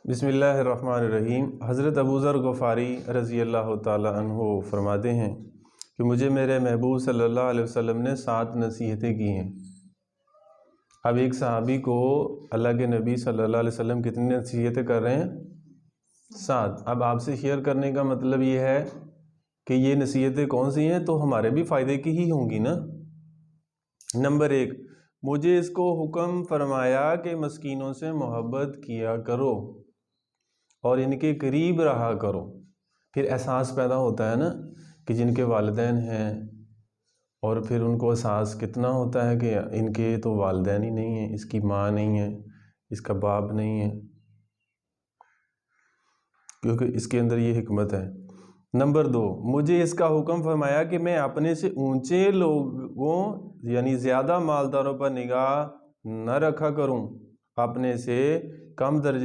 بسم اللہ الرحمن الرحیم۔ حضرت ابو ذر غفاری رضی اللہ تعالی عنہ فرماتے ہیں کہ مجھے میرے محبوب صلی اللہ علیہ وسلم نے 7 نصیحتیں کی ہیں۔ اب ایک صحابی کو اللہ کے نبی صلی اللہ علیہ وسلم کتنی نصیحتیں کر رہے ہیں؟ 7۔ اب آپ سے شیئر کرنے کا مطلب یہ ہے کہ یہ نصیحتیں کون سی ہیں تو ہمارے بھی فائدے کی ہی ہوں گی نا۔ نمبر 1، مجھے اس کو حکم فرمایا کہ مسکینوں سے محبت کیا کرو اور ان کے قریب رہا کرو۔ پھر احساس پیدا ہوتا ہے نا کہ جن کے والدین ہیں، اور پھر ان کو احساس کتنا ہوتا ہے کہ ان کے تو والدین ہی نہیں ہیں، اس کی ماں نہیں ہے، اس کا باپ نہیں ہے، کیونکہ اس کے اندر یہ حکمت ہے۔ نمبر 2، مجھے اس کا حکم فرمایا کہ میں اپنے سے اونچے لوگوں یعنی زیادہ مالداروں پر نگاہ نہ رکھا کروں، اپنے سے کم درجے